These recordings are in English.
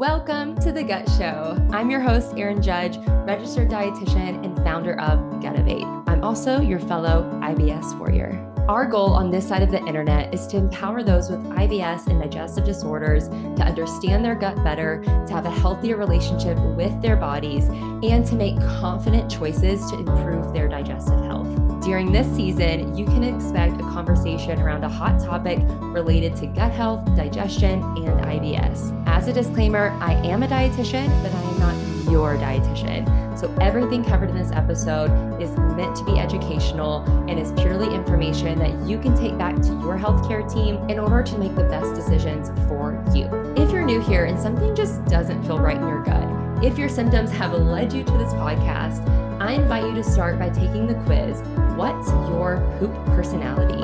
Welcome to The Gut Show. I'm your host, Erin Judge, registered dietitian and founder of Gemelli. I'm also your fellow IBS warrior. Our goal on this side of the internet is to empower those with IBS and digestive disorders to understand their gut better, to have a healthier relationship with their bodies, and to make confident choices to improve their digestive health. During this season, you can expect a conversation around a hot topic related to gut health, digestion, and IBS. As a disclaimer, I am a dietitian, but I am not your dietitian. So everything covered in this episode is meant to be educational and is purely information that you can take back to your healthcare team in order to make the best decisions for you. If you're new here and something just doesn't feel right in your gut, if your symptoms have led you to this podcast, I invite you to start by taking the quiz, What's Your Poop Personality?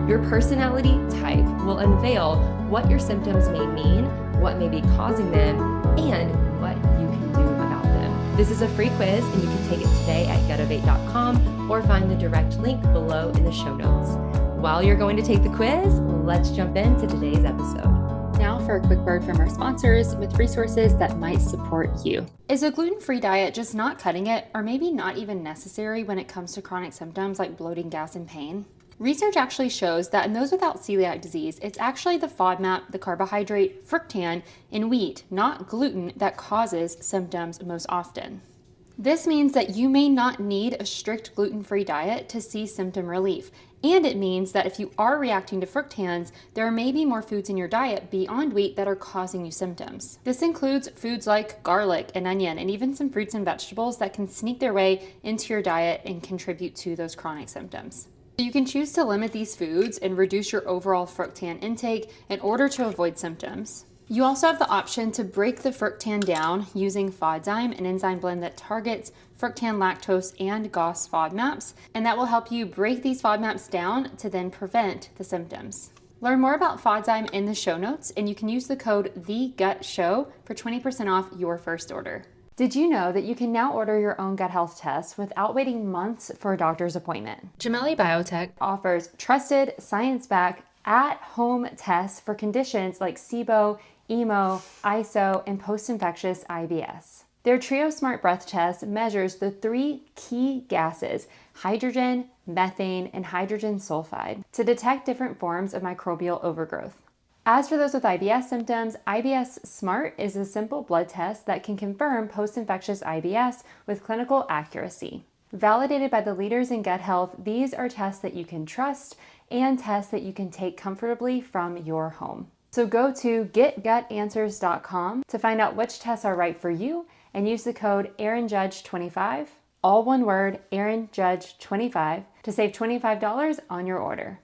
Your personality type will unveil what your symptoms may mean, what may be causing them, and what you can do about them. This is a free quiz and you can take it today at getovate.com or find the direct link below in the show notes. While you're going to take the quiz, let's jump into today's episode. Now for a quick word from our sponsors with resources that might support you. Is a gluten-free diet just not cutting it, or maybe not even necessary when it comes to chronic symptoms like bloating, gas, and pain? Research actually shows that in those without celiac disease, it's actually the FODMAP, the carbohydrate fructan in wheat, not gluten, that causes symptoms most often. This means that you may not need a strict gluten-free diet to see symptom relief. And it means that if you are reacting to fructans, there may be more foods in your diet beyond wheat that are causing you symptoms. This includes foods like garlic and onion, and even some fruits and vegetables that can sneak their way into your diet and contribute to those chronic symptoms. So you can choose to limit these foods and reduce your overall fructan intake in order to avoid symptoms. You also have the option to break the fructan down using FODZYME, an enzyme blend that targets fructan, lactose, and GOS FODMAPs, and that will help you break these FODMAPs down to then prevent the symptoms. Learn more about FODZYME in the show notes, and you can use the code THEGUTSHOW for 20% off your first order. Did you know that you can now order your own gut health tests without waiting months for a doctor's appointment? Gemelli Biotech offers trusted, science-backed, at-home tests for conditions like SIBO, EMO, ISO, and post-infectious IBS. Their Trio Smart Breath test measures the 3 key gases, hydrogen, methane, and hydrogen sulfide, to detect different forms of microbial overgrowth. As for those with IBS symptoms, IBS Smart is a simple blood test that can confirm post-infectious IBS with clinical accuracy. Validated by the leaders in gut health, these are tests that you can trust and tests that you can take comfortably from your home. So go to getgutanswers.com to find out which tests are right for you and use the code ErinJudge25, all one word, ErinJudge25, to save $25 on your order.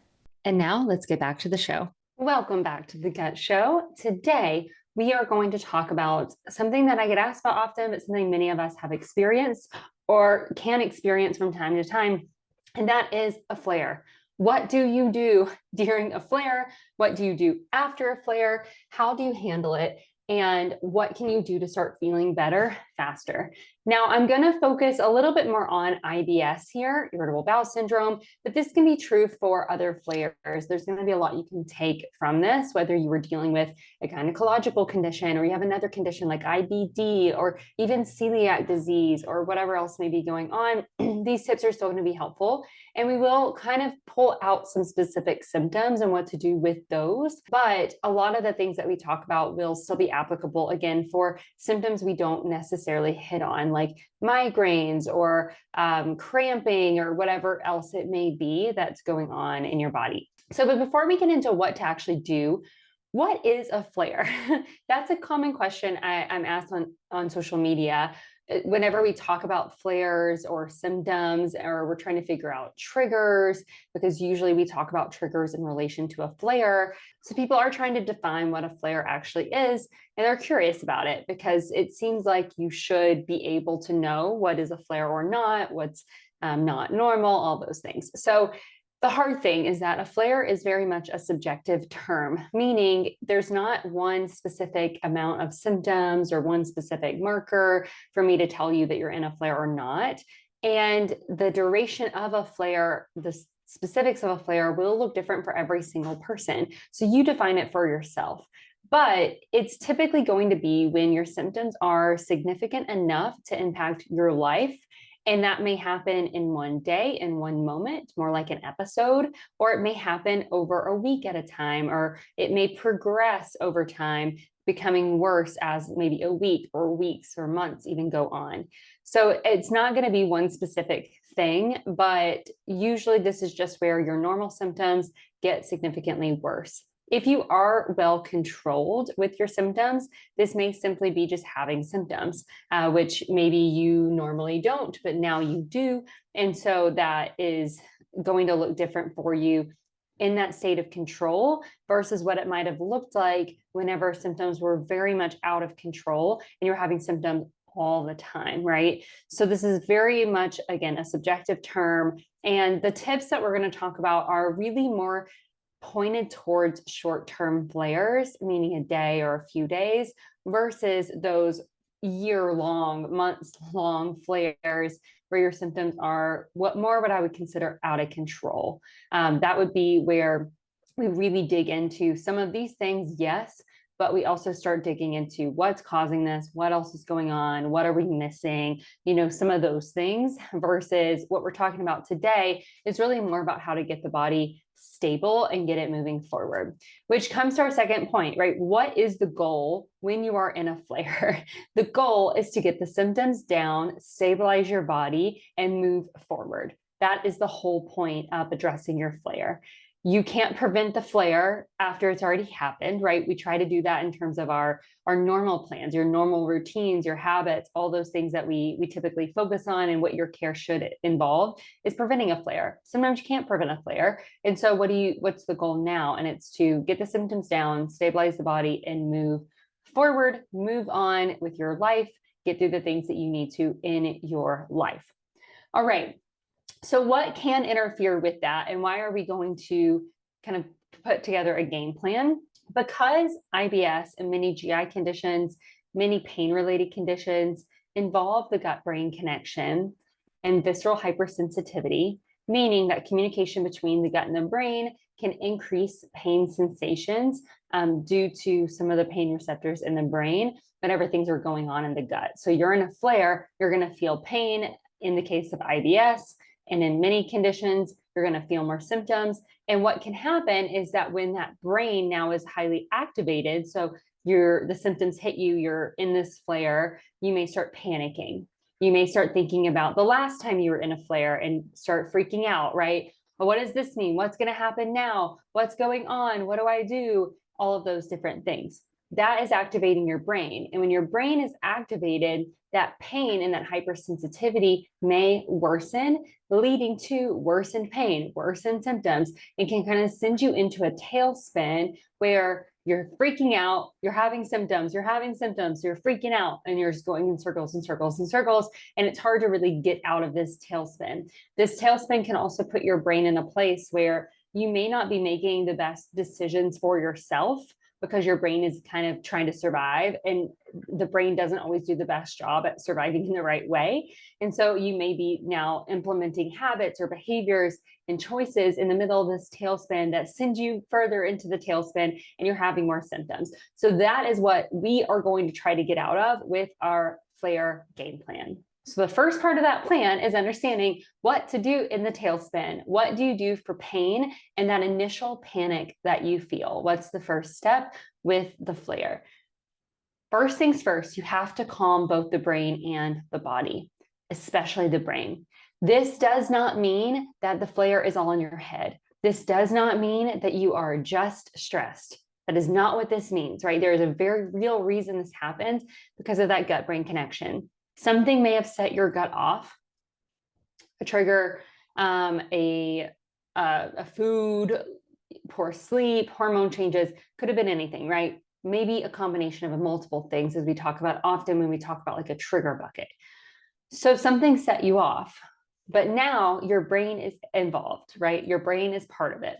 And now let's get back to the show. Welcome back to The Gut Show. Today, we are going to talk about something that I get asked about often, but something many of us have experienced or can experience from time to time, and that is a flare. What do you do during a flare? What do you do after a flare? How do you handle it? And what can you do to start feeling better faster? Now, I'm going to focus a little bit more on IBS here, irritable bowel syndrome, but this can be true for other flares. There's going to be a lot you can take from this, whether you were dealing with a gynecological condition or you have another condition like IBD or even celiac disease or whatever else may be going on. These tips are still going to be helpful, and we will kind of pull out some specific symptoms and what to do with those. But a lot of the things that we talk about will still be applicable, again, for symptoms we don't necessarily hit on, like migraines or cramping or whatever else it may be that's going on in your body. But before we get into what to actually do, what is a flare? That's a common question I'm asked on social media. Whenever we talk about flares or symptoms, or we're trying to figure out triggers, because usually we talk about triggers in relation to a flare. So people are trying to define what a flare actually is, and they're curious about it because it seems like you should be able to know what is a flare or not, what's not normal, all those things. So the hard thing is that a flare is very much a subjective term, meaning there's not one specific amount of symptoms or one specific marker for me to tell you that you're in a flare or not. And the duration of a flare, the specifics of a flare will look different for every single person. So you define it for yourself. But it's typically going to be when your symptoms are significant enough to impact your life. And that may happen in one day, in one moment, more like an episode, or it may happen over a week at a time, or it may progress over time, becoming worse as maybe a week or weeks or months even go on. So it's not going to be one specific thing, but usually this is just where your normal symptoms get significantly worse. If you are well controlled with your symptoms, this may simply be just having symptoms, which maybe you normally don't, but now you do. And so that is going to look different for you in that state of control versus what it might have looked like whenever symptoms were very much out of control and you're having symptoms all the time, right? So this is very much, again, a subjective term. And the tips that we're going to talk about are really more pointed towards short-term flares, meaning a day or a few days, versus those year-long, months-long flares where your symptoms are what I would consider out of control. That would be where we really dig into some of these things, yes, but we also start digging into what's causing this, what else is going on, what are we missing, some of those things, versus what we're talking about today is really more about how to get the body stable and get it moving forward, which comes to our second point, right? What is the goal when you are in a flare? The goal is to get the symptoms down, stabilize your body, and move forward. That is the whole point of addressing your flare. You can't prevent the flare after it's already happened, right? We try to do that in terms of our normal plans, your normal routines, your habits, all those things that we typically focus on, and what your care should involve is preventing a flare. Sometimes you can't prevent a flare. And so what's the goal now? And it's to get the symptoms down, stabilize the body, and move forward, move on with your life, get through the things that you need to in your life. All right. So what can interfere with that, and why are we going to kind of put together a game plan? Because IBS and many GI conditions, many pain-related conditions involve the gut-brain connection and visceral hypersensitivity, meaning that communication between the gut and the brain can increase pain sensations due to some of the pain receptors in the brain whenever things are going on in the gut. So you're in a flare, you're going to feel pain in the case of IBS. And in many conditions, you're going to feel more symptoms. And what can happen is that when that brain now is highly activated, so the symptoms hit you, you're in this flare, you may start panicking. You may start thinking about the last time you were in a flare and start freaking out, right? Well, what does this mean? What's going to happen now? What's going on? What do I do? All of those different things. That is activating your brain. And when your brain is activated, that pain and that hypersensitivity may worsen, leading to worsened pain, worsened symptoms, and can kind of send you into a tailspin where you're freaking out, you're having symptoms, you're freaking out, and you're just going in circles and circles and circles. And it's hard to really get out of this tailspin. This tailspin can also put your brain in a place where you may not be making the best decisions for yourself, because your brain is kind of trying to survive, and the brain doesn't always do the best job at surviving in the right way. And so you may be now implementing habits or behaviors and choices in the middle of this tailspin that send you further into the tailspin, and you're having more symptoms. So that is what we are going to try to get out of with our flare game plan. So the first part of that plan is understanding what to do in the tailspin. What do you do for pain and that initial panic that you feel? What's the first step with the flare? First things first, you have to calm both the brain and the body, especially the brain. This does not mean that the flare is all in your head. This does not mean that you are just stressed. That is not what this means, right? There is a very real reason this happens, because of that gut-brain connection. Something may have set your gut off, a trigger, a food, poor sleep, hormone changes, could have been anything, right? Maybe a combination of multiple things, as we talk about often when we talk about like a trigger bucket. So something set you off, but now your brain is involved, right? Your brain is part of it.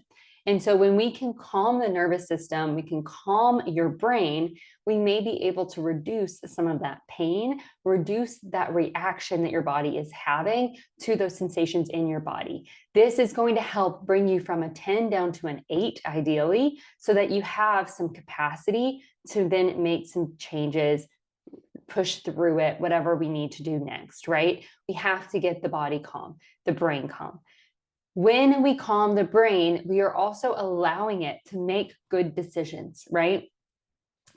And so when we can calm the nervous system, we can calm your brain, we may be able to reduce some of that pain, reduce that reaction that your body is having to those sensations in your body. This is going to help bring you from a 10 down to an 8, ideally, so that you have some capacity to then make some changes, push through it, whatever we need to do next, right? We have to get the body calm, the brain calm. When we calm the brain, we are also allowing it to make good decisions, right?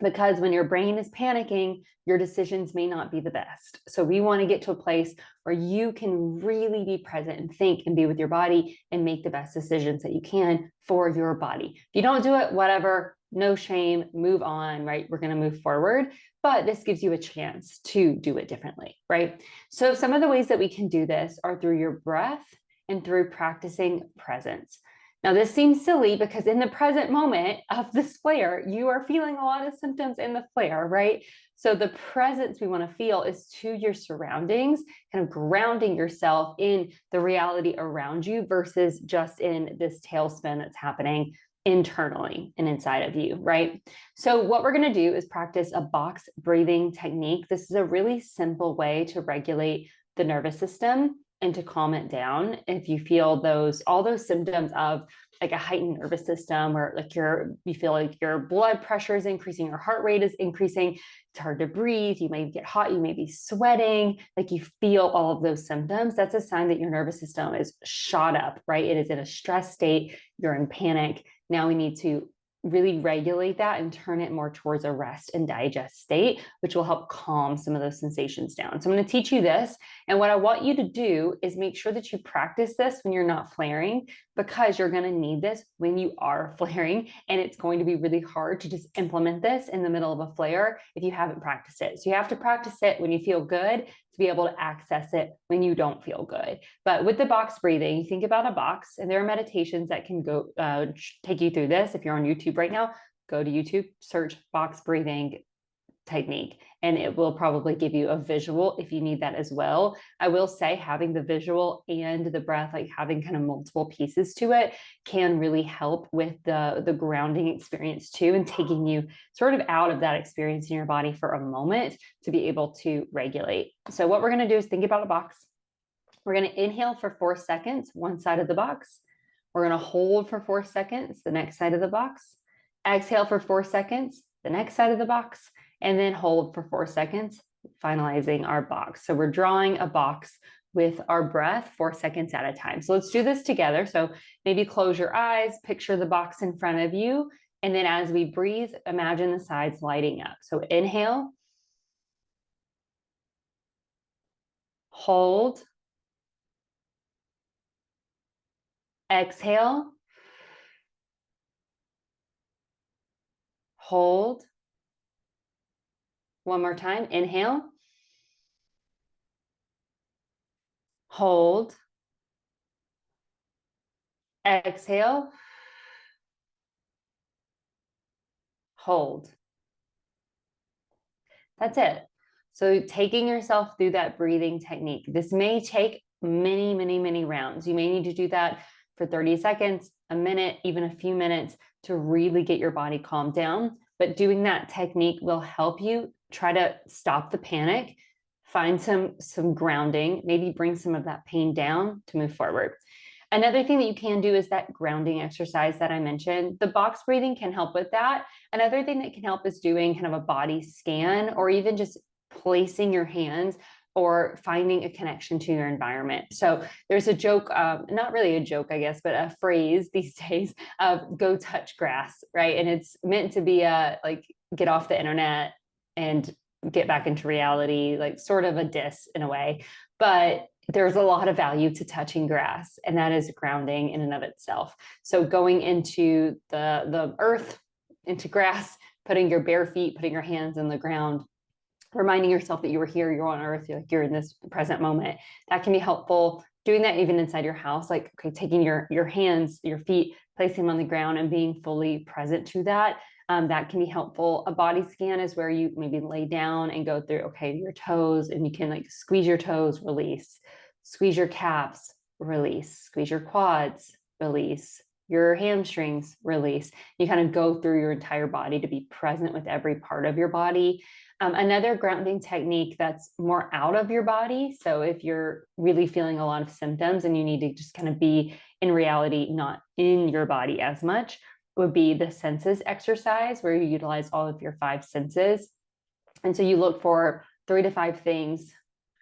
Because when your brain is panicking, your decisions may not be the best. So we want to get to a place where you can really be present and think and be with your body and make the best decisions that you can for your body. If you don't do it, whatever, no shame, move on, right? We're going to move forward, but this gives you a chance to do it differently, right? So some of the ways that we can do this are through your breath and through practicing presence. Now, this seems silly because in the present moment of this flare, you are feeling a lot of symptoms in the flare, right? So the presence we want to feel is to your surroundings, kind of grounding yourself in the reality around you versus just in this tailspin that's happening internally and inside of you, right? So what we're going to do is practice a box breathing technique. This is a really simple way to regulate the nervous system and to calm it down. If you feel all those symptoms of like a heightened nervous system, or like you feel like your blood pressure is increasing, your heart rate is increasing, it's hard to breathe, you may get hot, you may be sweating, like you feel all of those symptoms, that's a sign that your nervous system is shot up, right? It is in a stress state, you're in panic. Now we need to really regulate that and turn it more towards a rest and digest state, which will help calm some of those sensations down. So I'm going to teach you this. And what I want you to do is make sure that you practice this when you're not flaring, because you're going to need this when you are flaring. And it's going to be really hard to just implement this in the middle of a flare if you haven't practiced it. So you have to practice it when you feel good to be able to access it when you don't feel good. But with the box breathing, you think about a box, and there are meditations that can go take you through this. If you're on YouTube right now, go to YouTube, search box breathing technique, and it will probably give you a visual if you need that as well. I will say having the visual and the breath, like having kind of multiple pieces to it, can really help with the grounding experience too, and taking you sort of out of that experience in your body for a moment to be able to regulate. So what we're going to do is think about a box. We're going to inhale for 4 seconds, one side of the box. We're going to hold for 4 seconds, the next side of the box. Exhale for 4 seconds, the next side of the box, and then hold for 4 seconds, finalizing our box. So we're drawing a box with our breath 4 seconds at a time. So let's do this together. So maybe close your eyes, picture the box in front of you. And then as we breathe, imagine the sides lighting up. So inhale, hold, exhale, hold. One more time, inhale, hold, exhale, hold. That's it. So taking yourself through that breathing technique, this may take many, many, many rounds. You may need to do that for 30 seconds, a minute, even a few minutes to really get your body calmed down. But doing that technique will help you try to stop the panic, find some grounding, maybe bring some of that pain down to move forward. Another thing that you can do is that grounding exercise that I mentioned. The box breathing can help with that. Another thing that can help is doing kind of a body scan, or even just placing your hands or finding a connection to your environment. So there's a joke, not really a joke, I guess, but a phrase these days of go touch grass, right? And it's meant to be like get off the internet and get back into reality, like sort of a diss in a way. But there's a lot of value to touching grass, and that is grounding in and of itself. So going into the earth, into grass, putting your bare feet, putting your hands in the ground, reminding yourself that you were here, you're on earth, you're in this present moment. That can be helpful. Doing that even inside your house, like, okay, taking your hands, your feet, placing them on the ground and being fully present to that. That can be helpful. A body scan is where you maybe lay down and go through, okay, your toes, and you can like squeeze your toes, release, squeeze your calves, release, squeeze your quads, release, your hamstrings release. You kind of go through your entire body to be present with every part of your body. Another grounding technique that's more out of your body. So if you're really feeling a lot of symptoms and you need to just kind of be in reality, not in your body as much, would be the senses exercise, where you utilize all of your 5 senses. And so you look for 3 to 5 things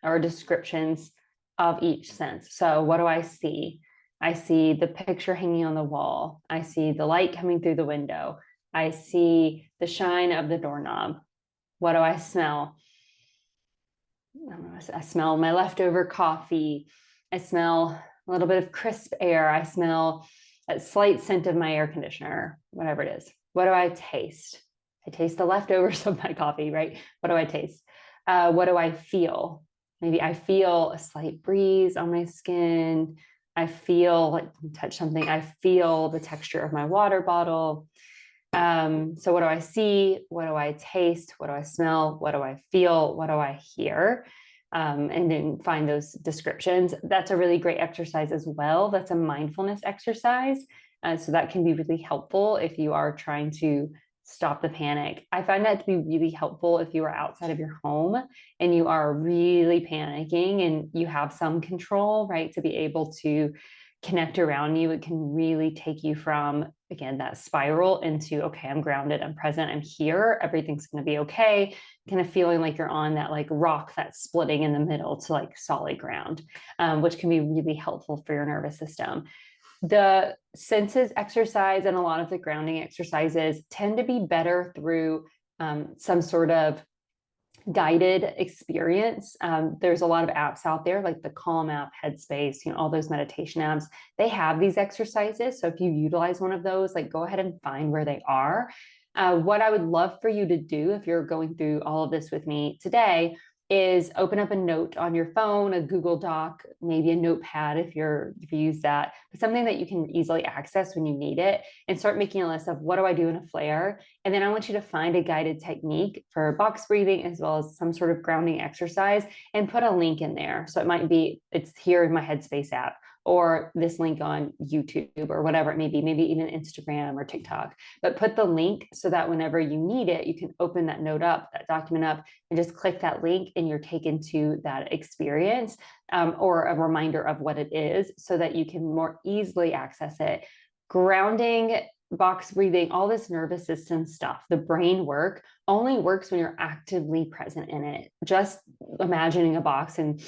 or descriptions of each sense. So what do I see? I see the picture hanging on the wall. I see the light coming through the window. I see the shine of the doorknob. What do I smell? I smell my leftover coffee. I smell a little bit of crisp air. I smell a slight scent of my air conditioner, whatever it is. What do I taste? I taste the leftovers of my coffee, right? What do I taste? What do I feel? Maybe I feel a slight breeze on my skin. I feel like touch something. I feel the texture of my water bottle. So what do I see? What do I taste? What do I smell? What do I feel? What do I hear? And then find those descriptions. That's a really great exercise as well. That's a mindfulness exercise. So that can be really helpful if you are trying to stop the panic. I find that to be really helpful if you are outside of your home and you are really panicking and you have some control, right, to be able to connect around you. It can really take you from, again, that spiral into, okay, I'm grounded, I'm present, I'm here, everything's going to be okay, kind of feeling like you're on that like rock that's splitting in the middle to like solid ground, which can be really helpful for your nervous system. The senses exercise and a lot of the grounding exercises tend to be better through some sort of guided experience. There's a lot of apps out there like the Calm app, Headspace, all those meditation apps. They have these exercises. So if you utilize one of those, like go ahead and find where they are. What I would love for you to do if you're going through all of this with me today is open up a note on your phone, a Google Doc, maybe a notepad if you use that, but something that you can easily access when you need it, and start making a list of what do I do in a flare. And then I want you to find a guided technique for box breathing as well as some sort of grounding exercise and put a link in there. So it might be, it's here in my Headspace app, or this link on YouTube or whatever it may be, maybe even Instagram or TikTok, but put the link so that whenever you need it, you can open that note up, that document up, and just click that link and you're taken to that experience, or a reminder of what it is so that you can more easily access it. Grounding, box breathing, all this nervous system stuff, the brain work only works when you're actively present in it. Just imagining a box and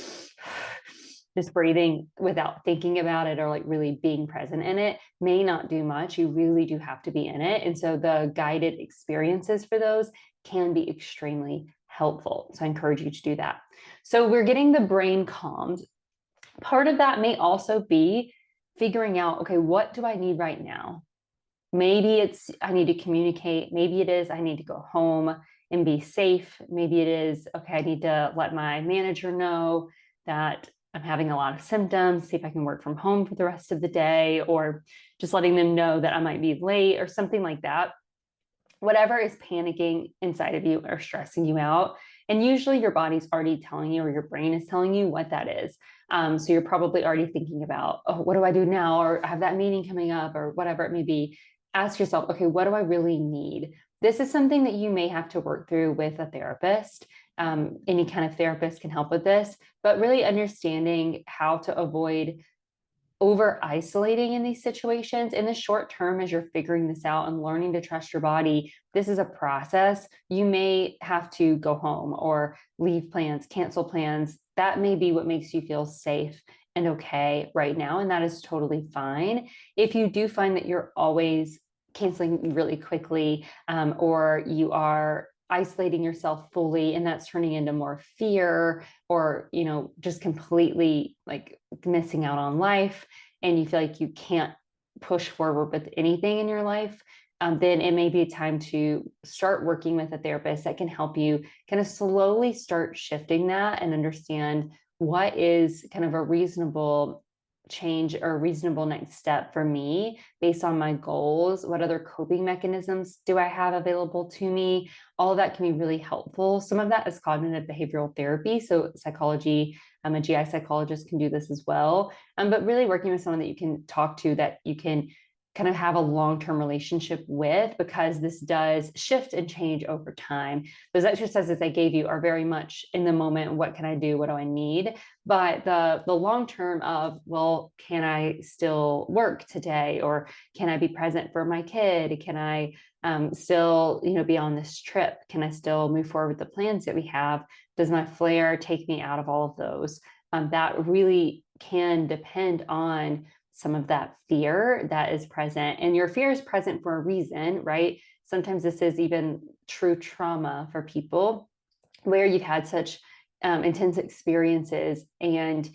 just breathing without thinking about it or like really being present in it may not do much. You really do have to be in it. And so the guided experiences for those can be extremely helpful. So I encourage you to do that. So we're getting the brain calmed. Part of that may also be figuring out, okay, what do I need right now? Maybe it's, I need to communicate. Maybe it is, I need to go home and be safe. Maybe it is, okay, I need to let my manager know that I'm having a lot of symptoms, see if I can work from home for the rest of the day, or just letting them know that I might be late or something like that. Whatever is panicking inside of you or stressing you out. And usually your body's already telling you, or your brain is telling you what that is. So you're probably already thinking about, oh, what do I do now? Or I have that meeting coming up or whatever it may be. Ask yourself, okay, what do I really need? This is something that you may have to work through with a therapist. Any kind of therapist can help with this, but really understanding how to avoid over isolating in these situations in the short term as you're figuring this out and learning to trust your body. This is a process. You may have to go home or leave plans, cancel plans. That may be what makes you feel safe and okay right now. And that is totally fine. If you do find that you're always canceling really quickly, or you are isolating yourself fully and that's turning into more fear, or just completely like missing out on life, and you feel like you can't push forward with anything in your life, then it may be time to start working with a therapist that can help you kind of slowly start shifting that and understand what is kind of a reasonable change or a reasonable next step for me based on my goals. What other coping mechanisms do I have available to me? All of that can be really helpful. Some of that is cognitive behavioral therapy. So psychology, a GI psychologist can do this as well. But really working with someone that you can talk to, that you can kind of have a long-term relationship with, because this does shift and change over time. Those exercises I gave you are very much in the moment. What can I do? What do I need? But the long term of, well, can I still work today? Or can I be present for my kid? Can I still, be on this trip? Can I still move forward with the plans that we have? Does my flare take me out of all of those? That really can depend on some of that fear that is present. And your fear is present for a reason, right? Sometimes this is even true trauma for people where you've had such intense experiences, and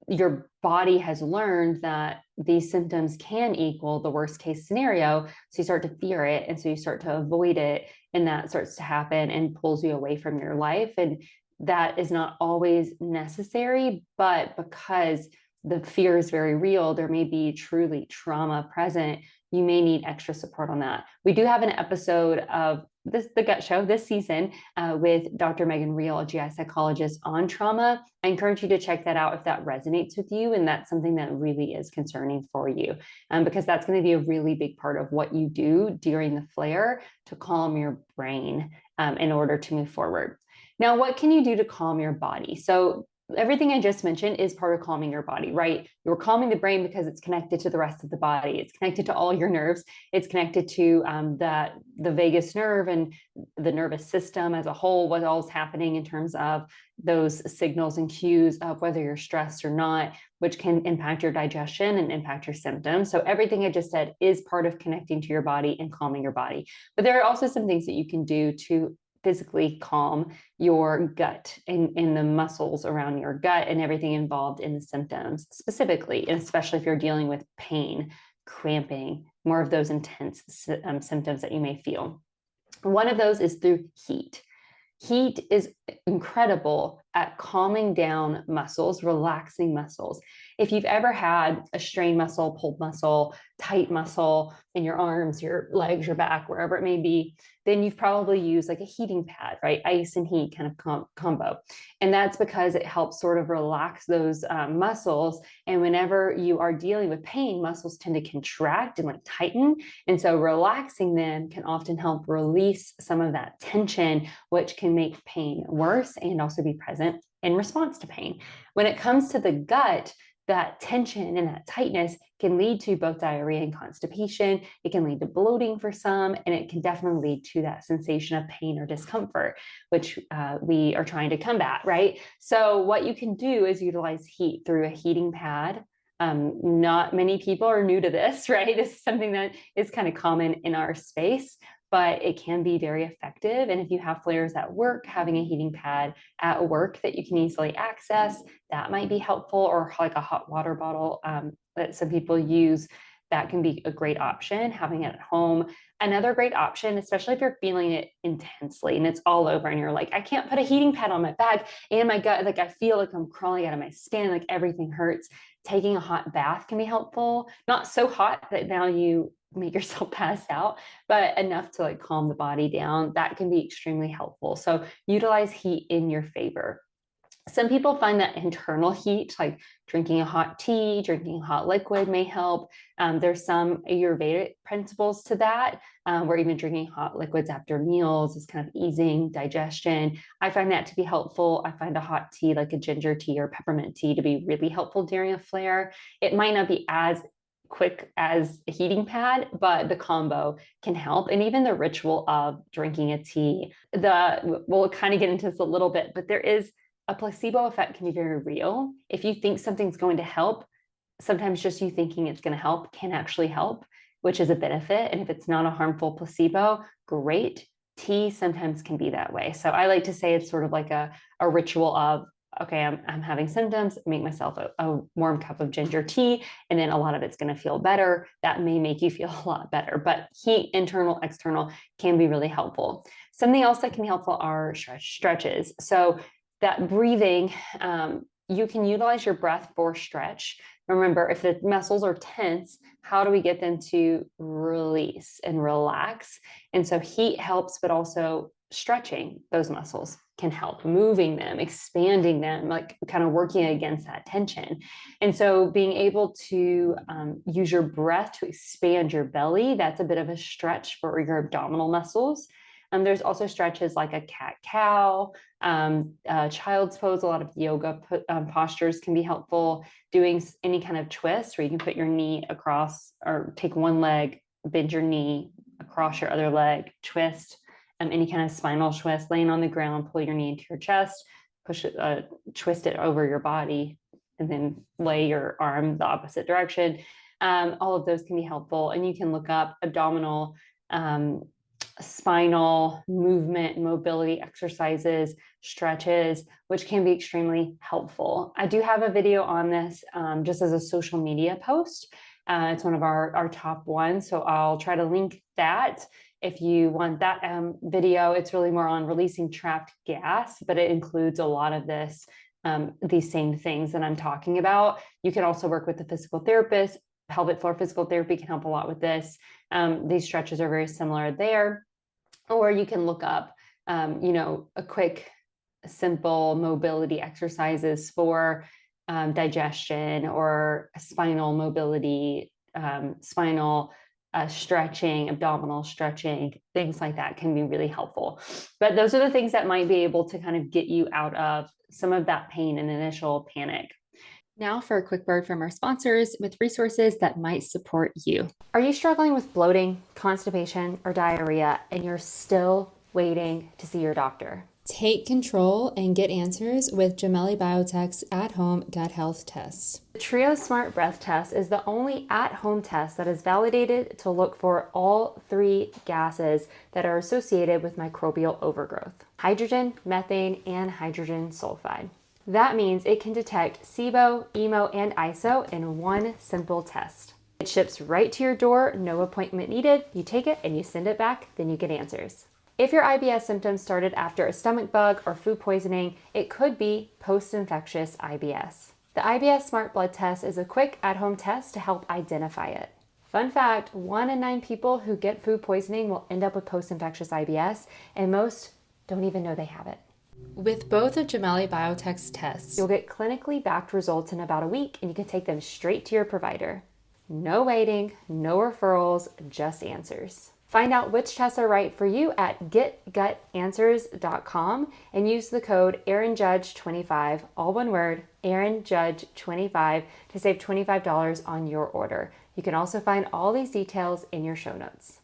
your body has learned that these symptoms can equal the worst case scenario. So you start to fear it. And so you start to avoid it. And that starts to happen and pulls you away from your life. And that is not always necessary, but because the fear is very real, there may be truly trauma present. You may need extra support on that. We do have an episode of the Gut Show this season with Dr. Megan Reel, a GI psychologist, on trauma. I encourage you to check that out if that resonates with you and that's something that really is concerning for you, because that's going to be a really big part of what you do during the flare to calm your brain in order to move forward. Now, what can you do to calm your body? So everything I just mentioned is part of calming your body, right? You're calming the brain because it's connected to the rest of the body. It's connected to all your nerves. It's connected to the vagus nerve and the nervous system as a whole, what all's happening in terms of those signals and cues of whether you're stressed or not, which can impact your digestion and impact your symptoms. So everything I just said is part of connecting to your body and calming your body. But there are also some things that you can do to physically calm your gut and the muscles around your gut and everything involved in the symptoms specifically, and especially if you're dealing with pain, cramping, more of those intense symptoms that you may feel. One of those is through heat. Heat is incredible at calming down muscles, relaxing muscles. If you've ever had a strained muscle, pulled muscle, tight muscle in your arms, your legs, your back, wherever it may be, then you've probably used like a heating pad, right? Ice and heat kind of combo. And that's because it helps sort of relax those muscles. And whenever you are dealing with pain, muscles tend to contract and like tighten. And so relaxing them can often help release some of that tension, which can make pain worse and also be present in response to pain. When it comes to the gut, that tension and that tightness can lead to both diarrhea and constipation. It can lead to bloating for some, and it can definitely lead to that sensation of pain or discomfort, which we are trying to combat, right? So what you can do is utilize heat through a heating pad. Not many people are new to this, right? This is something that is kind of common in our space, but it can be very effective. And if you have flares at work, having a heating pad at work that you can easily access, that might be helpful, or like a hot water bottle that some people use, that can be a great option, having it at home. Another great option, especially if you're feeling it intensely and it's all over and you're like, I can't put a heating pad on my back and my gut, like I feel like I'm crawling out of my skin, like everything hurts. Taking a hot bath can be helpful. Not so hot that now you make yourself pass out, but enough to like calm the body down. That can be extremely helpful. So utilize heat in your favor. Some people find that internal heat, like drinking a hot tea, drinking a hot liquid, may help. There's some Ayurvedic principles to that, where even drinking hot liquids after meals is kind of easing digestion. I find that to be helpful. I find a hot tea, like a ginger tea or peppermint tea, to be really helpful during a flare. It might not be as quick as a heating pad, but the combo can help. And even the ritual of drinking a tea, we'll kind of get into this a little bit, but there is a placebo effect, can be very real. If you think something's going to help, sometimes just you thinking it's going to help can actually help, which is a benefit. And if it's not a harmful placebo, great. Tea sometimes can be that way. So I like to say it's sort of like a ritual of, okay, I'm having symptoms, make myself a warm cup of ginger tea, and then a lot of it's going to feel better. That may make you feel a lot better, but heat, internal, external, can be really helpful. Something else that can be helpful are stretches. So that breathing, you can utilize your breath for stretch. Remember, if the muscles are tense, how do we get them to release and relax? And so heat helps, but also stretching those muscles can help, moving them, expanding them, like kind of working against that tension. And so being able to use your breath to expand your belly, that's a bit of a stretch for your abdominal muscles. There's also stretches like a cat-cow, child's pose. A lot of yoga postures can be helpful. Doing any kind of twist where you can put your knee across, or take one leg, bend your knee across your other leg, twist. Any kind of spinal twist, laying on the ground, pull your knee into your chest, push it, twist it over your body, and then lay your arm the opposite direction. All of those can be helpful. And you can look up abdominal, spinal movement, mobility exercises, stretches, which can be extremely helpful. I do have a video on this just as a social media post. It's one of our top ones. So I'll try to link that. If you want that video, it's really more on releasing trapped gas, but it includes a lot of this, these same things that I'm talking about. You can also work with a physical therapist. Pelvic floor physical therapy can help a lot with this. These stretches are very similar there. Or you can look up, a quick, simple mobility exercises for digestion or spinal mobility, spinal stretching, abdominal stretching, things like that can be really helpful. But those are the things that might be able to kind of get you out of some of that pain and initial panic. Now for a quick word from our sponsors with resources that might support you. Are you struggling with bloating, constipation, or diarrhea, and you're still waiting to see your doctor? Take control and get answers with Gemelli Biotech's at-home gut health tests. The Trio Smart Breath Test is the only at-home test that is validated to look for all 3 gases that are associated with microbial overgrowth: hydrogen, methane, and hydrogen sulfide. That means it can detect SIBO, EMO, and ISO in one simple test. It ships right to your door, no appointment needed. You take it and you send it back, then you get answers. If your IBS symptoms started after a stomach bug or food poisoning, it could be post-infectious IBS. The IBS Smart Blood Test is a quick at-home test to help identify it. Fun fact, 1 in 9 people who get food poisoning will end up with post-infectious IBS, and most don't even know they have it. With both of Gemelli Biotech's tests, you'll get clinically backed results in about a week, and you can take them straight to your provider. No waiting, no referrals, just answers. Find out which tests are right for you at getgutanswers.com and use the code AaronJudge25, all one word, AaronJudge25, to save $25 on your order. You can also find all these details in your show notes.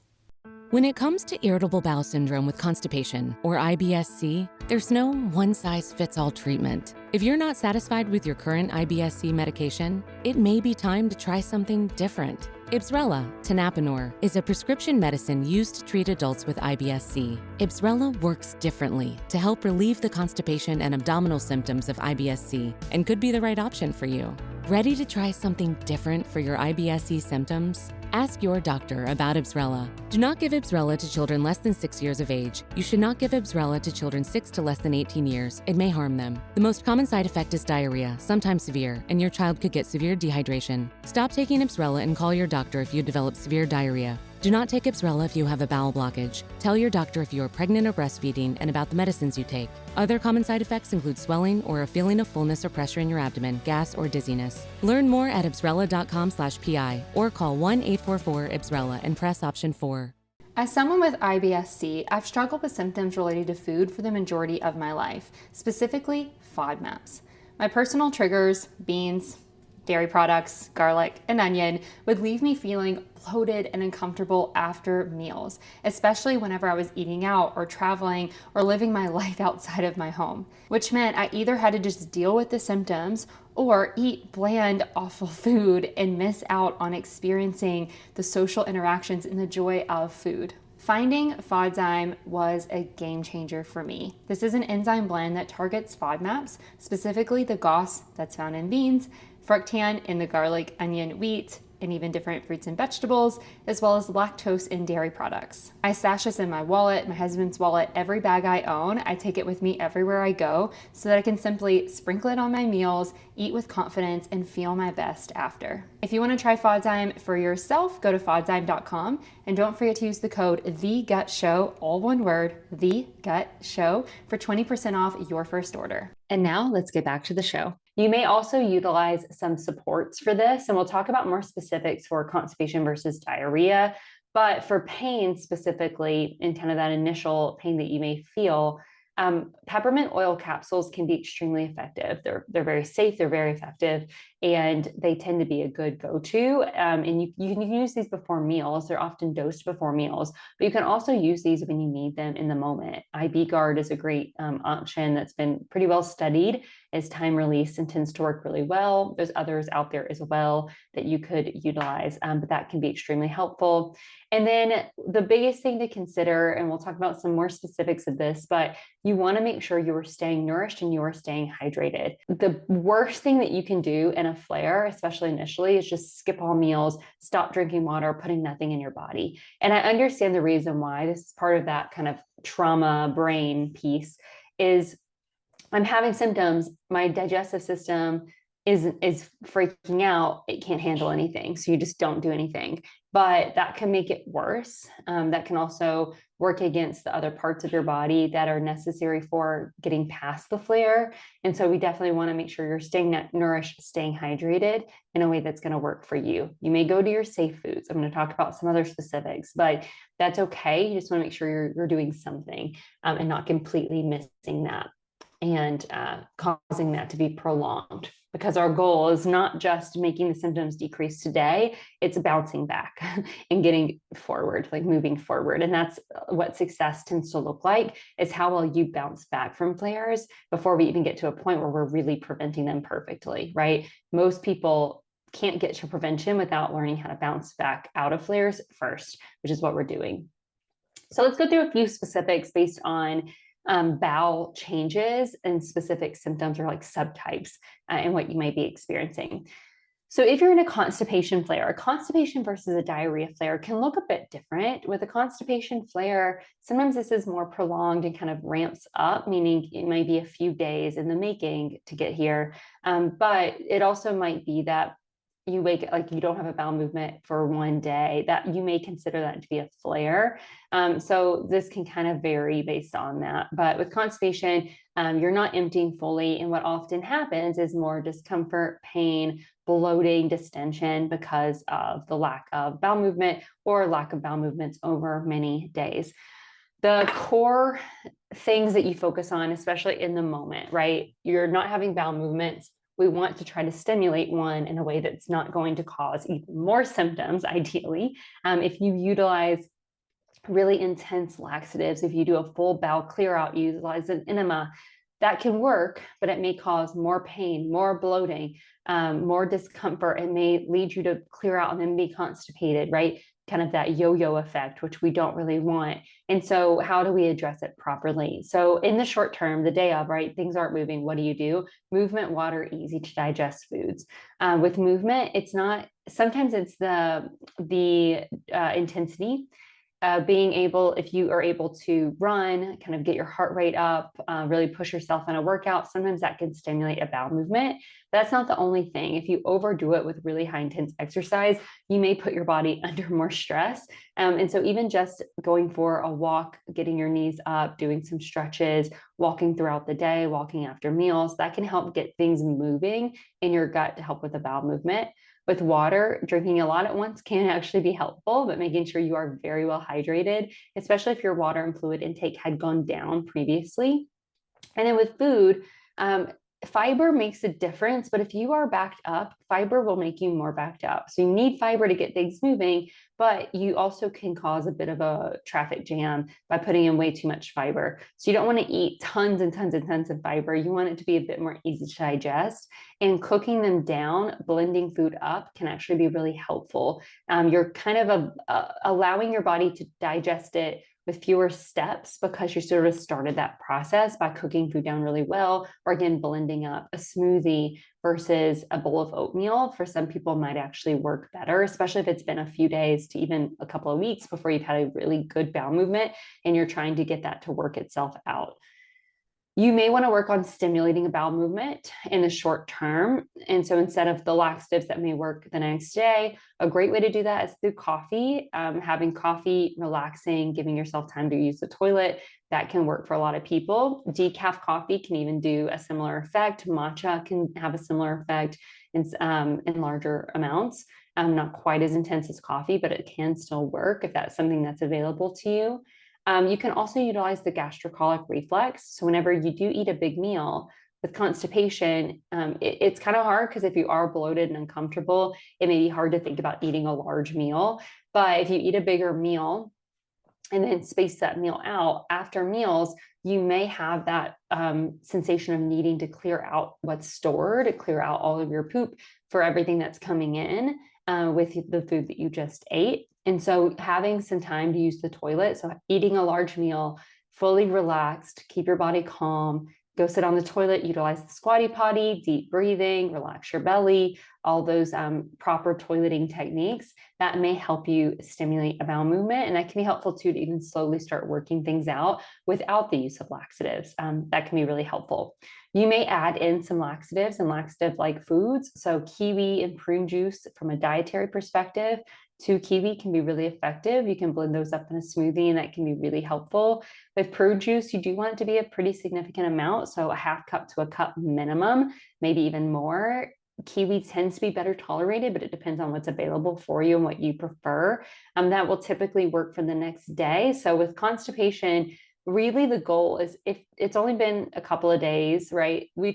When it comes to irritable bowel syndrome with constipation, or IBS-C, there's no one-size-fits-all treatment. If you're not satisfied with your current IBS-C medication, it may be time to try something different. Ibsrela, tenapanor, is a prescription medicine used to treat adults with IBS-C. Ibsrela works differently to help relieve the constipation and abdominal symptoms of IBS-C and could be the right option for you. Ready to try something different for your IBS-C symptoms? Ask your doctor about Ibsrela. Do not give Ibsrela to children less than 6 years of age. You should not give Ibsrela to children 6 to less than 18 years. It may harm them. The most common side effect is diarrhea, sometimes severe, and your child could get severe dehydration. Stop taking Ibsrela and call your doctor if you develop severe diarrhea. Do not take Ibsrela if you have a bowel blockage. Tell your doctor if you are pregnant or breastfeeding and about the medicines you take. Other common side effects include swelling or a feeling of fullness or pressure in your abdomen, gas, or dizziness. Learn more at ibsrela.com/PI or call 1-844-IBSRELA and press option 4. as someone with IBS-C, I've struggled with symptoms related to food for the majority of my life, specifically FODMAPs. My personal triggers, beans, dairy products, garlic, and onion, would leave me feeling bloated and uncomfortable after meals, especially whenever I was eating out or traveling or living my life outside of my home, which meant I either had to just deal with the symptoms or eat bland, awful food and miss out on experiencing the social interactions and the joy of food. Finding FODZYME was a game changer for me. This is an enzyme blend that targets FODMAPs, specifically the GOS that's found in beans, fructan in the garlic, onion, wheat, and even different fruits and vegetables, as well as lactose in dairy products. I stash this in my wallet, my husband's wallet, every bag I own. I take it with me everywhere I go so that I can simply sprinkle it on my meals, eat with confidence, and feel my best after. If you want to try FODZYME for yourself, go to FODZYME.com and don't forget to use the code THEGUTSHOW, all one word, THEGUTSHOW, for 20% off your first order. And now let's get back to the show. You may also utilize some supports for this, and we'll talk about more specifics for constipation versus diarrhea. But for pain specifically, and kind of that initial pain that you may feel, peppermint oil capsules can be extremely effective. They're very safe, they're very effective, and they tend to be a good go-to. And you can use these before meals. They're often dosed before meals, but you can also use these when you need them in the moment. IB Guard is a great option that's been pretty well studied as time release and tends to work really well. There's others out there as well that you could utilize, but that can be extremely helpful. And then the biggest thing to consider, and we'll talk about some more specifics of this, but you want to make sure you are staying nourished and you are staying hydrated. The worst thing that you can do in a flare, especially initially, is just skip all meals, stop drinking water, putting nothing in your body. And I understand the reason why. This is part of that kind of trauma brain piece. Is I'm having symptoms, my digestive system is freaking out, it can't handle anything. So you just don't do anything. But that can make it worse. That can also work against the other parts of your body that are necessary for getting past the flare. And so we definitely want to make sure you're staying nourished, staying hydrated in a way that's going to work for you. You may go to your safe foods. I'm going to talk about some other specifics, but that's okay. You just want to make sure you're doing something and not completely missing that and causing that to be prolonged, because our goal is not just making the symptoms decrease today, it's bouncing back and getting forward, like moving forward. And that's what success tends to look like, is how well you bounce back from flares before we even get to a point where we're really preventing them perfectly, right? Most people can't get to prevention without learning how to bounce back out of flares first, which is what we're doing. So let's go through a few specifics based on bowel changes and specific symptoms or like subtypes and what you might be experiencing. So if you're in a constipation flare, a constipation versus a diarrhea flare can look a bit different. With a constipation flare, sometimes this is more prolonged and kind of ramps up, meaning it might be a few days in the making to get here. But it also might be that you wake, like you don't have a bowel movement for one day, that you may consider that to be a flare. So this can kind of vary based on that. But with constipation, you're not emptying fully. And what often happens is more discomfort, pain, bloating, distension because of the lack of bowel movement or lack of bowel movements over many days. The core things that you focus on, especially in the moment, right? You're not having bowel movements. We want to try to stimulate one in a way that's not going to cause even more symptoms, ideally. If you utilize really intense laxatives, if you do a full bowel clear out, you utilize an enema, that can work, but it may cause more pain, more bloating, more discomfort. It may lead you to clear out and then be constipated, right? Kind of that yo-yo effect, which we don't really want. And so how do we address it properly? So in the short term, the day of, right, things aren't moving. What do? Movement, water, easy to digest foods. With movement, it's not, sometimes it's the intensity. Being able, if you are able to run, kind of get your heart rate up, really push yourself in a workout, sometimes that can stimulate a bowel movement. That's not the only thing. If you overdo it with really high intense exercise, you may put your body under more stress. And so even just going for a walk, getting your knees up, doing some stretches, walking throughout the day, walking after meals, that can help get things moving in your gut to help with the bowel movement. With water, drinking a lot at once can actually be helpful, but making sure you are very well hydrated, especially if your water and fluid intake had gone down previously. And then with food, fiber makes a difference, but if you are backed up, fiber will make you more backed up. So you need fiber to get things moving, but you also can cause a bit of a traffic jam by putting in way too much fiber. So you don't want to eat tons and tons and tons of fiber. You want it to be a bit more easy to digest, and cooking them down, blending food up can actually be really helpful. You're kind of allowing your body to digest it with fewer steps because you sort of started that process by cooking food down really well, or again, blending up a smoothie versus a bowl of oatmeal. For some people might actually work better, especially if it's been a few days to even a couple of weeks before you've had a really good bowel movement and you're trying to get that to work itself out. You may want to work on stimulating a bowel movement in the short term. And so instead of the laxatives that may work the next day, a great way to do that is through coffee. Having coffee, relaxing, giving yourself time to use the toilet, that can work for a lot of people. Decaf coffee can even do a similar effect. Matcha can have a similar effect in larger amounts. Not quite as intense as coffee, but it can still work if that's something that's available to you. You can also utilize the gastrocolic reflex. So whenever you do eat a big meal with constipation, it's kind of hard because if you are bloated and uncomfortable, it may be hard to think about eating a large meal. But if you eat a bigger meal and then space that meal out after meals, you may have that sensation of needing to clear out what's stored, clear out all of your poop for everything that's coming in with the food that you just ate. And so having some time to use the toilet, so eating a large meal, fully relaxed, keep your body calm, go sit on the toilet, utilize the squatty potty, deep breathing, relax your belly, all those proper toileting techniques that may help you stimulate a bowel movement. And that can be helpful too, to even slowly start working things out without the use of laxatives. That can be really helpful. You may add in some laxatives and laxative-like foods. So kiwi and prune juice from a dietary perspective, 2 kiwi can be really effective. You can blend those up in a smoothie and that can be really helpful. With prune juice, you do want it to be a pretty significant amount. So a half cup to a cup minimum, maybe even more. Kiwi tends to be better tolerated, but it depends on what's available for you and what you prefer. That will typically work for the next day. So with constipation, really the goal is, if it's only been a couple of days, right? We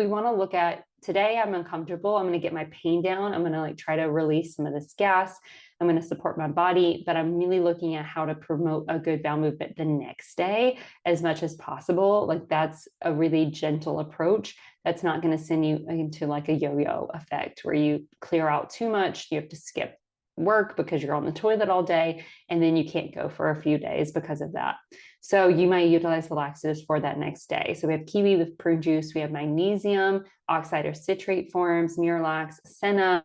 want to look at, today I'm uncomfortable. I'm going to get my pain down. I'm going to try to release some of this gas. I'm going to support my body, but I'm really looking at how to promote a good bowel movement the next day as much as possible. That's a really gentle approach. That's not going to send you into a yo-yo effect where you clear out too much. You have to skip work because you're on the toilet all day, and then you can't go for a few days because of that. So you might utilize the laxatives for that next day. So we have kiwi with prune juice, we have magnesium, oxide or citrate forms, Miralax, senna,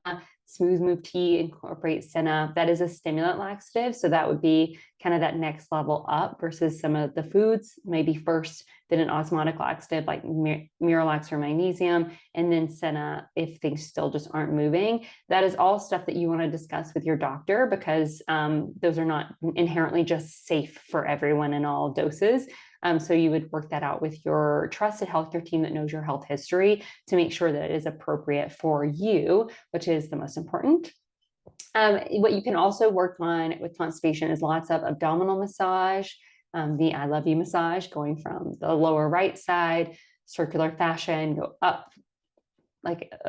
Smooth Move tea incorporates senna. That is a stimulant laxative. So that would be kind of that next level up versus some of the foods, maybe first, then an osmotic laxative like Miralax or magnesium, and then senna if things still just aren't moving. That is all stuff that you want to discuss with your doctor, because those are not inherently just safe for everyone in all doses. So you would work that out with your trusted healthcare team that knows your health history to make sure that it is appropriate for you, which is the most important. What you can also work on with constipation is lots of abdominal massage, the I love you massage, going from the lower right side, circular fashion, go up,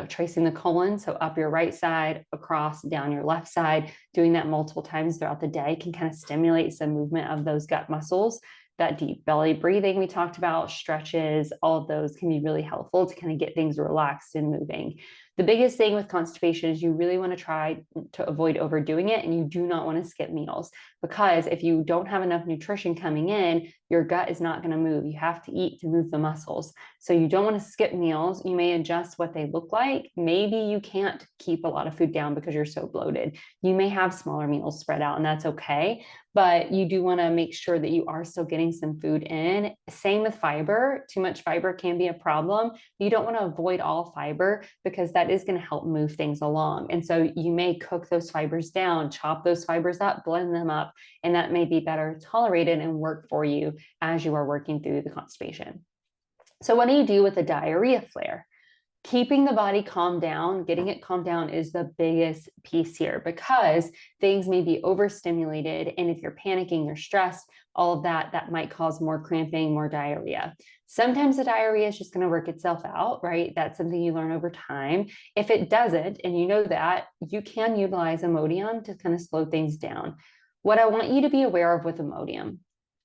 tracing the colon. So up your right side, across, down your left side, doing that multiple times throughout the day can kind of stimulate some movement of those gut muscles. That deep belly breathing we talked about, stretches, all of those can be really helpful to kind of get things relaxed and moving. The biggest thing with constipation is you really want to try to avoid overdoing it, and you do not want to skip meals, because if you don't have enough nutrition coming in, your gut is not going to move. You have to eat to move the muscles. So you don't want to skip meals. You may adjust what they look like. Maybe you can't keep a lot of food down because you're so bloated. You may have smaller meals spread out, and that's okay. But you do want to make sure that you are still getting some food in. Same with fiber. Too much fiber can be a problem. You don't want to avoid all fiber, because that is going to help move things along. And so you may cook those fibers down, chop those fibers up, blend them up, and that may be better tolerated and work for you as you are working through the constipation. So what do you do with a diarrhea flare? Keeping the body calm down, getting it calmed down is the biggest piece here, because things may be overstimulated. And if you're panicking, you're stressed, all of that, that might cause more cramping, more diarrhea. Sometimes the diarrhea is just going to work itself out, right? That's something you learn over time. If it doesn't, and you know that, you can utilize Imodium to kind of slow things down. What I want you to be aware of with Imodium: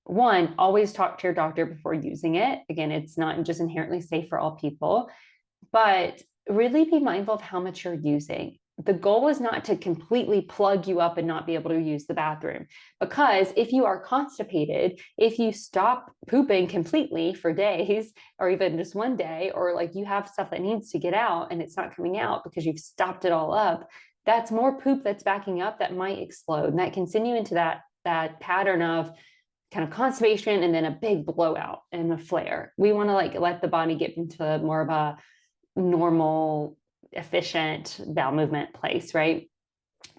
one, always talk to your doctor before using it. Again, it's not just inherently safe for all people, but really be mindful of how much you're using. the goal is not to completely plug you up and not be able to use the bathroom. Because if you are constipated, if you stop pooping completely for days, or even just one day, or like you have stuff that needs to get out and it's not coming out because you've stopped it all up, that's more poop that's backing up that might explode. And that can send you into that pattern of kind of constipation and then a big blowout and a flare. We want to like let the body get into more of a normal, efficient bowel movement place, right?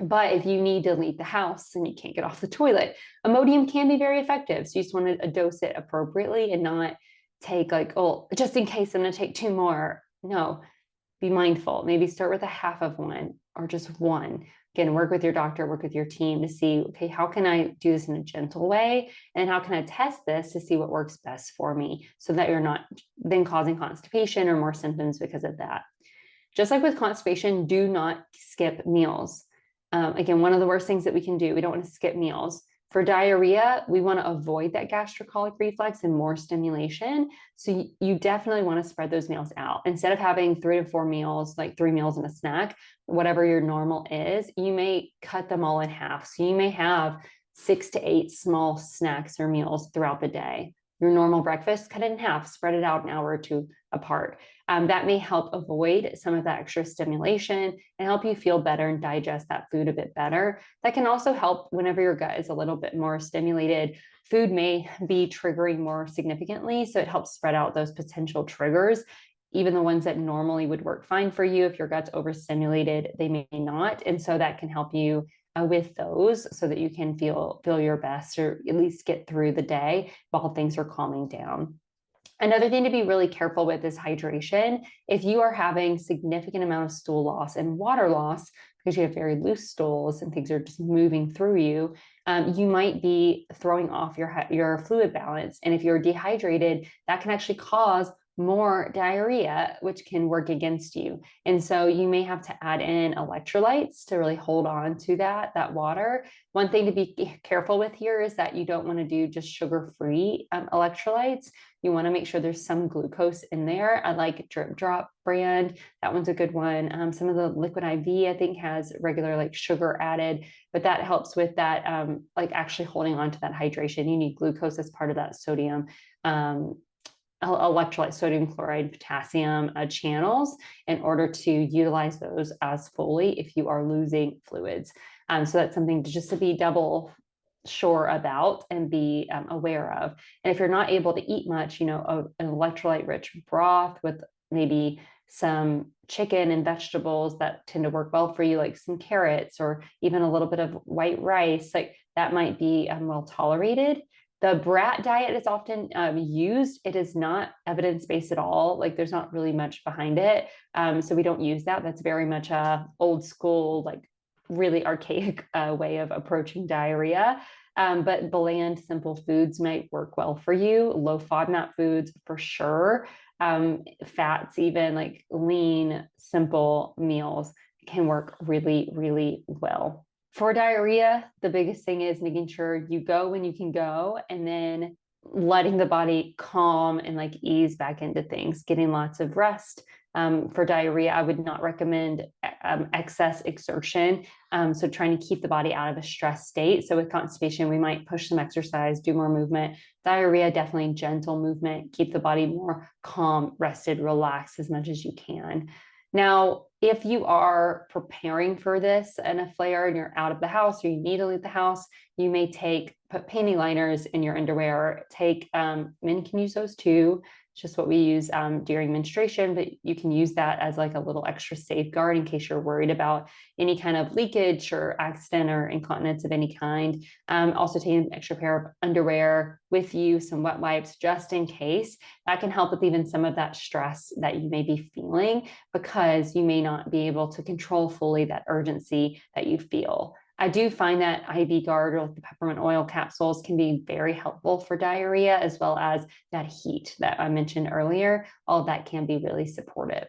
But if you need to leave the house and you can't get off the toilet, Imodium can be very effective. So you just want to dose it appropriately and not take like, oh, just in case I'm going to take 2 more. No, be mindful. Maybe start with a half of one or just one. Again, work with your doctor, work with your team to see, okay, how can I do this in a gentle way? And how can I test this to see what works best for me so that you're not then causing constipation or more symptoms because of that. Just like with constipation, do not skip meals. Again, one of the worst things that we can do, we don't want to skip meals. For diarrhea, we want to avoid that gastrocolic reflex and more stimulation. So you definitely want to spread those meals out. Instead of having 3 to 4 meals, like 3 meals and a snack, whatever your normal is, you may cut them all in half. So you may have 6 to 8 small snacks or meals throughout the day. Your normal breakfast, cut it in half, spread it out an hour or 2 apart. That may help avoid some of that extra stimulation and help you feel better and digest that food a bit better. That can also help whenever your gut is a little bit more stimulated. Food may be triggering more significantly, so it helps spread out those potential triggers. Even the ones that normally would work fine for you, if your gut's overstimulated, they may not. And so that can help you with those so that you can feel your best or at least get through the day while things are calming down. Another thing to be really careful with is hydration. If you are having significant amount of stool loss and water loss because you have very loose stools and things are just moving through you, you might be throwing off your fluid balance. And if you're dehydrated, that can actually cause more diarrhea, which can work against you. And so you may have to add in electrolytes to really hold on to that water. One thing to be careful with here is that you don't want to do just sugar-free electrolytes. You want to make sure there's some glucose in there. I like Drip Drop brand. That one's a good one. Some of the Liquid IV, I think, has regular like sugar added, but that helps with that, like actually holding on to that hydration. You need glucose as part of that sodium electrolyte, sodium chloride, potassium channels in order to utilize those as fully if you are losing fluids. So that's something to be double sure about and be aware of. And if you're not able to eat much, an electrolyte rich broth with maybe some chicken and vegetables that tend to work well for you, like some carrots or even a little bit of white rice, like that might be well tolerated. The brat diet is often used. It is not evidence-based at all. Like there's not really much behind it. So we don't use that. That's very much a old school, like really archaic way of approaching diarrhea. But bland, simple foods might work well for you. Low FODMAP foods for sure. Fats, even like lean, simple meals can work really, really well. For diarrhea, the biggest thing is making sure you go when you can go and then letting the body calm and like ease back into things, getting lots of rest. For diarrhea, I would not recommend excess exertion. So trying to keep the body out of a stress state. So with constipation, we might push some exercise, do more movement. Diarrhea, definitely gentle movement, keep the body more calm, rested, relaxed as much as you can. Now, if you are preparing for this and a flare and you're out of the house or you need to leave the house, you may put panty liners in your underwear. Men can use those too. It's just what we use during menstruation, but you can use that as like a little extra safeguard in case you're worried about any kind of leakage or accident or incontinence of any kind. Also taking an extra pair of underwear with you, some wet wipes, just in case. That can help with even some of that stress that you may be feeling because you may not be able to control fully that urgency that you feel. I do find that IV guard or the peppermint oil capsules can be very helpful for diarrhea, as well as that heat that I mentioned earlier. All of that can be really supportive.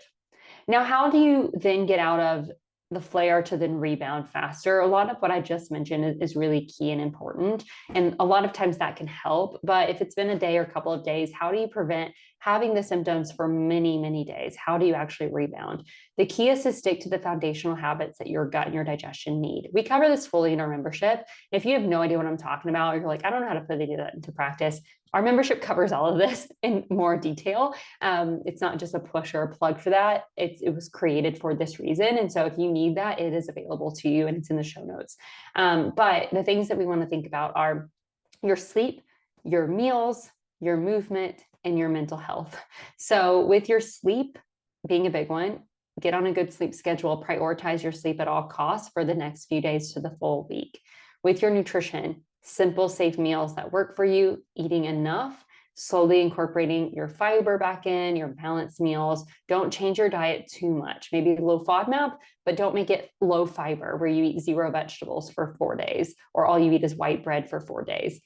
Now, how do you then get out of the flare to then rebound faster? A lot of what I just mentioned is really key and important. And a lot of times that can help. But if it's been a day or a couple of days, how do you prevent having the symptoms for many, many days. How do you actually rebound? The key is to stick to the foundational habits that your gut and your digestion need. We cover this fully in our membership. If you have no idea what I'm talking about, or you're like, I don't know how to put that into practice, our membership covers all of this in more detail. It's not just a push or a plug for that. It was created for this reason. And so if you need that, it is available to you and it's in the show notes. But the things that we want to think about are your sleep, your meals, your movement, and your mental health. So with your sleep being a big one, get on a good sleep schedule, prioritize your sleep at all costs for the next few days to the full week. With your nutrition, simple, safe meals that work for you, eating enough, slowly incorporating your fiber back in, your balanced meals. Don't change your diet too much. Maybe low FODMAP, but don't make it low fiber where you eat 0 vegetables for 4 days, or all you eat is white bread for 4 days.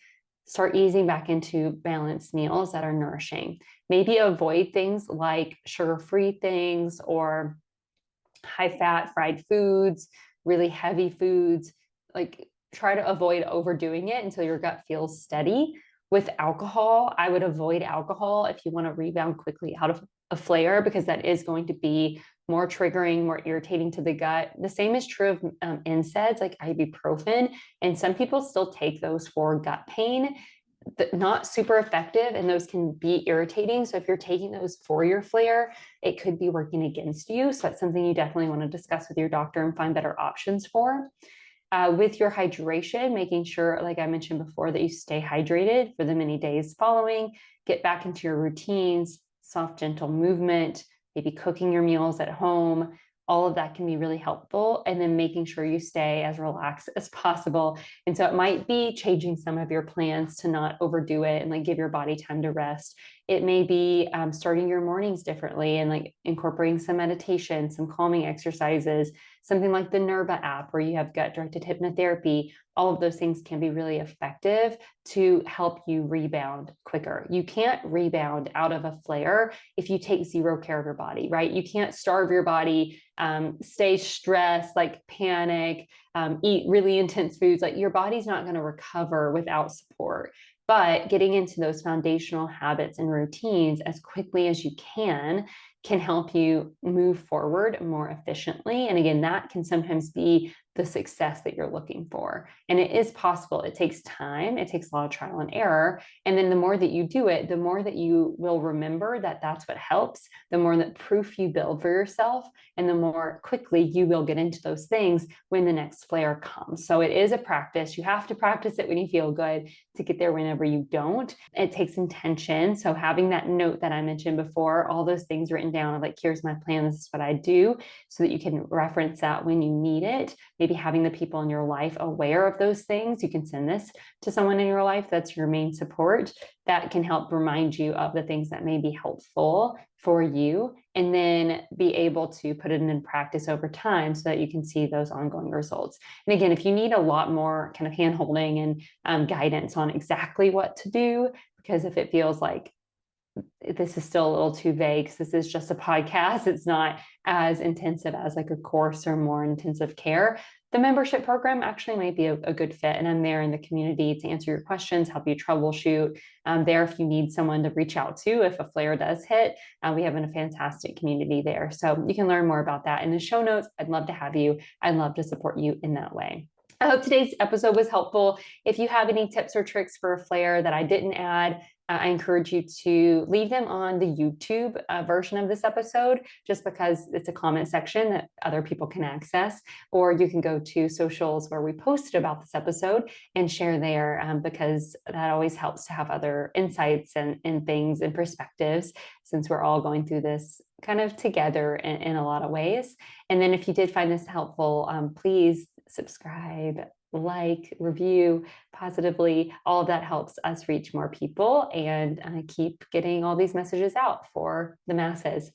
Start easing back into balanced meals that are nourishing. Maybe avoid things like sugar-free things or high-fat fried foods, really heavy foods. Like, try to avoid overdoing it until your gut feels steady. With alcohol, I would avoid alcohol if you want to rebound quickly out of a flare, because that is going to be more triggering, more irritating to the gut. The same is true of NSAIDs like ibuprofen, and some people still take those for gut pain. Not super effective, and those can be irritating. So if you're taking those for your flare, it could be working against you. So that's something you definitely want to discuss with your doctor and find better options for. With your hydration, making sure, like I mentioned before, that you stay hydrated for the many days following. Get back into your routines, soft, gentle movement, maybe cooking your meals at home. All of that can be really helpful. And then making sure you stay as relaxed as possible. And so it might be changing some of your plans to not overdo it and like give your body time to rest. It may be starting your mornings differently and like incorporating some meditation, some calming exercises, something like the Nerva app where you have gut-directed hypnotherapy. All of those things can be really effective to help you rebound quicker. You can't rebound out of a flare if you take zero care of your body, right? You can't starve your body, stay stressed, like panic, eat really intense foods. Like, your body's not going to recover without support. But getting into those foundational habits and routines as quickly as you can help you move forward more efficiently. And again, that can sometimes be the success that you're looking for. And it is possible. It takes time. It takes a lot of trial and error. And then the more that you do it, the more that you will remember that that's what helps, the more that proof you build for yourself, and the more quickly you will get into those things when the next flare comes. So it is a practice. You have to practice it when you feel good to get there whenever you don't. It takes intention. So having that note that I mentioned before, all those things written down of like, here's my plan, this is what I do, so that you can reference that when you need it. Maybe having the people in your life aware of those things. You can send this to someone in your life that's your main support that can help remind you of the things that may be helpful for you, and then be able to put it in practice over time so that you can see those ongoing results. And again, if you need a lot more kind of hand-holding and guidance on exactly what to do, because if it feels like this is still a little too vague, because this is just a podcast, it's not as intensive as like a course or more intensive care, the membership program actually might be a good fit. And I'm there in the community to answer your questions, help you troubleshoot. There if you need someone to reach out to if a flare does hit. We have a fantastic community there. So you can learn more about that in the show notes. I'd love to have you. I'd love to support you in that way. I hope today's episode was helpful. If you have any tips or tricks for a flare that I didn't add, I encourage you to leave them on the YouTube version of this episode, just because it's a comment section that other people can access. Or you can go to socials where we posted about this episode and share there, because that always helps to have other insights and things and perspectives, since we're all going through this kind of together in a lot of ways. And then if you did find this helpful, please subscribe, like, review positively. All of that helps us reach more people and keep getting all these messages out for the masses.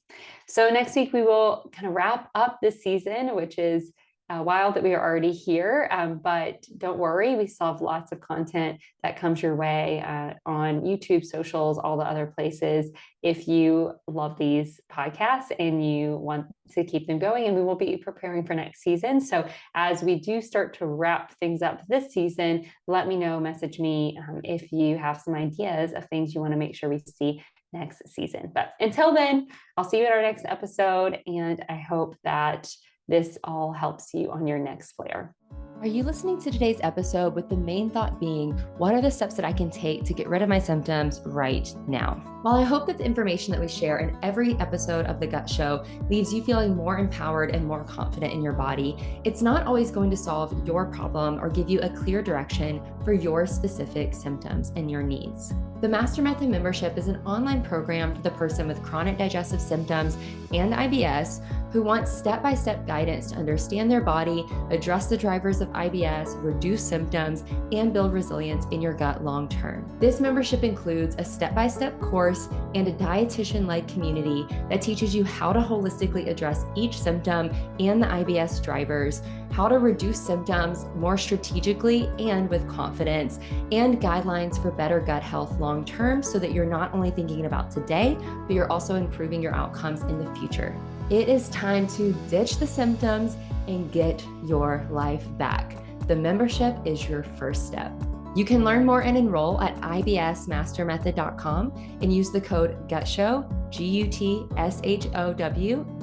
So next week we will kind of wrap up this season, which is wild that we are already here, but don't worry, we still have lots of content that comes your way on YouTube, socials, all the other places, if you love these podcasts and you want to keep them going. And we will be preparing for next season. So as we do start to wrap things up this season, let me know, message me if you have some ideas of things you want to make sure we see next season. But until then, I'll see you at our next episode. And I hope that this all helps you on your next flare. Are you listening to today's episode with the main thought being, what are the steps that I can take to get rid of my symptoms right now? While I hope that the information that we share in every episode of The Gut Show leaves you feeling more empowered and more confident in your body, it's not always going to solve your problem or give you a clear direction for your specific symptoms and your needs. The Master Method membership is an online program for the person with chronic digestive symptoms and IBS who wants step-by-step guidance to understand their body, address the drivers of IBS, reduce symptoms, and build resilience in your gut long-term. This membership includes a step-by-step course and a dietitian-led community that teaches you how to holistically address each symptom and the IBS drivers, how to reduce symptoms more strategically and with confidence, and guidelines for better gut health long-term so that you're not only thinking about today, but you're also improving your outcomes in the future. It is time to ditch the symptoms and get your life back. The membership is your first step. You can learn more and enroll at ibsmastermethod.com and use the code GUTSHOW, GUTSHOW,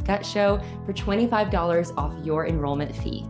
GUTSHOW for $25 off your enrollment fee.